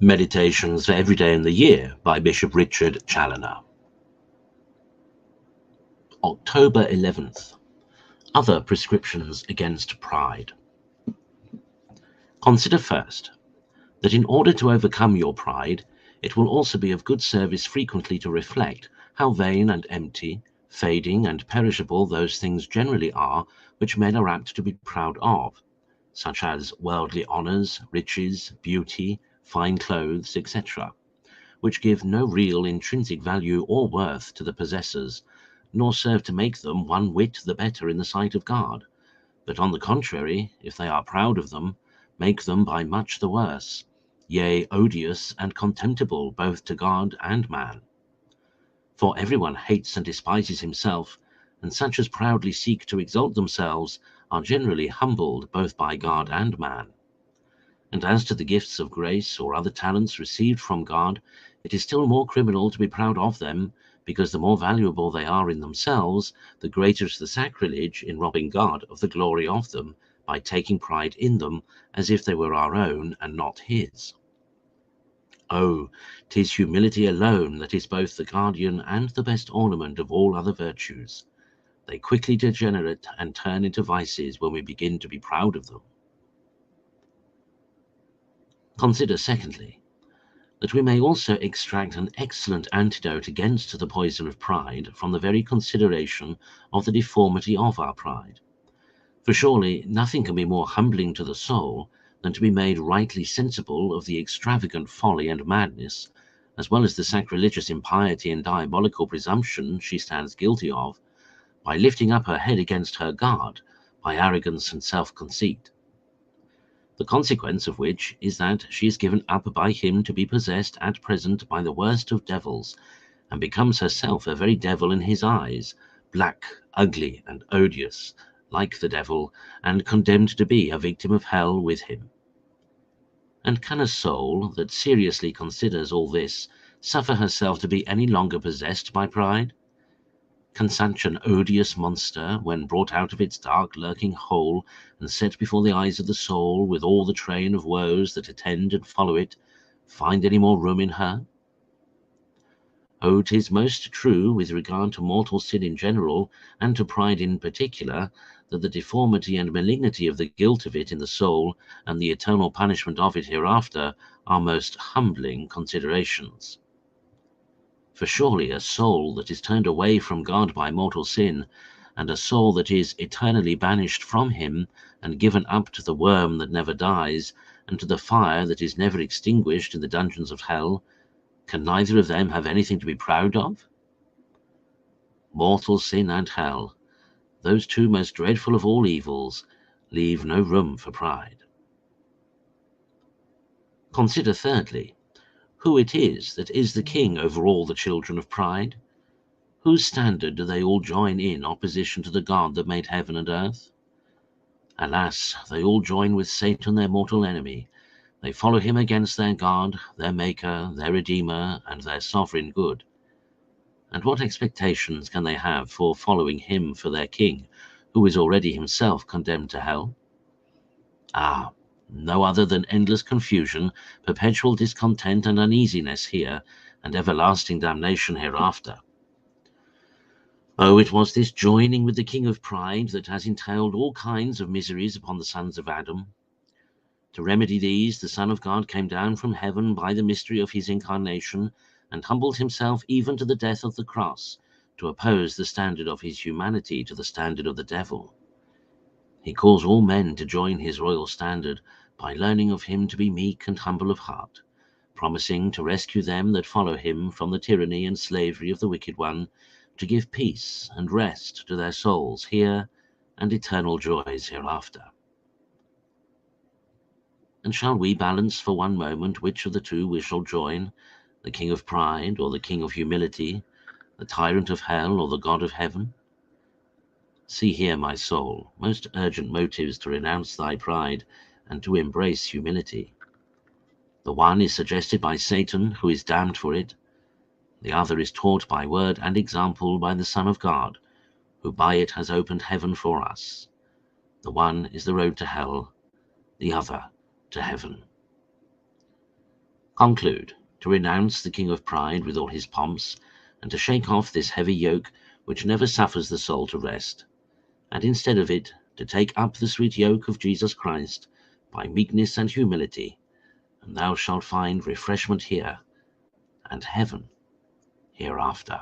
Meditations for Every Day in the Year by Bishop Richard Challoner. October 11th. Other prescriptions against pride. Consider first that in order to overcome your pride, it will also be of good service frequently to reflect how vain and empty, fading and perishable those things generally are which men are apt to be proud of, such as worldly honours, riches, beauty, fine clothes, etc., which give no real intrinsic value or worth to the possessors, nor serve to make them one whit the better in the sight of God, but on the contrary, if they are proud of them, make them by much the worse, yea, odious and contemptible both to God and man. For everyone hates and despises himself, and such as proudly seek to exalt themselves are generally humbled both by God and man. And as to the gifts of grace or other talents received from God, it is still more criminal to be proud of them, because the more valuable they are in themselves, the greater is the sacrilege in robbing God of the glory of them by taking pride in them as if they were our own and not his. Oh, 'tis humility alone that is both the guardian and the best ornament of all other virtues. They quickly degenerate and turn into vices when we begin to be proud of them. Consider, secondly, that we may also extract an excellent antidote against the poison of pride from the very consideration of the deformity of our pride. For surely nothing can be more humbling to the soul than to be made rightly sensible of the extravagant folly and madness, as well as the sacrilegious impiety and diabolical presumption she stands guilty of, by lifting up her head against her God by arrogance and self-conceit. The consequence of which is that she is given up by him to be possessed at present by the worst of devils, and becomes herself a very devil in his eyes, black, ugly, and odious, like the devil, and condemned to be a victim of hell with him. And can a soul that seriously considers all this suffer herself to be any longer possessed by pride? Can such an odious monster, when brought out of its dark lurking hole and set before the eyes of the soul with all the train of woes that attend and follow it, find any more room in her? Oh, 'tis most true with regard to mortal sin in general, and to pride in particular, that the deformity and malignity of the guilt of it in the soul, and the eternal punishment of it hereafter, are most humbling considerations. For surely a soul that is turned away from God by mortal sin, and a soul that is eternally banished from him, and given up to the worm that never dies, and to the fire that is never extinguished in the dungeons of hell, can neither of them have anything to be proud of? Mortal sin and hell, those two most dreadful of all evils, leave no room for pride. Consider thirdly, who it is that is the king over all the children of pride. Whose standard do they all join in opposition to the God that made heaven and earth? Alas, they all join with Satan, their mortal enemy. They follow him against their God, their Maker, their Redeemer, and their sovereign good. And what expectations can they have for following him for their king, who is already himself condemned to hell? Ah, no other than endless confusion, perpetual discontent and uneasiness here, and everlasting damnation hereafter. Oh, it was this joining with the king of pride that has entailed all kinds of miseries upon the sons of Adam. To remedy these, the Son of God came down from heaven by the mystery of his incarnation, and humbled himself even to the death of the cross, to oppose the standard of his humanity to the standard of the devil. He calls all men to join his royal standard by learning of him to be meek and humble of heart, promising to rescue them that follow him from the tyranny and slavery of the wicked one, to give peace and rest to their souls here and eternal joys hereafter. And shall we balance for one moment which of the two we shall join, the king of pride or the king of humility, the tyrant of hell or the God of heaven? See here, my soul, most urgent motives to renounce thy pride and to embrace humility. The one is suggested by Satan, who is damned for it. The other is taught by word and example by the Son of God, who by it has opened heaven for us. The one is the road to hell, the other to heaven. Conclude to renounce the king of pride with all his pomps, and to shake off this heavy yoke which never suffers the soul to rest, and instead of it to take up the sweet yoke of Jesus Christ by meekness and humility, and thou shalt find refreshment here and heaven hereafter.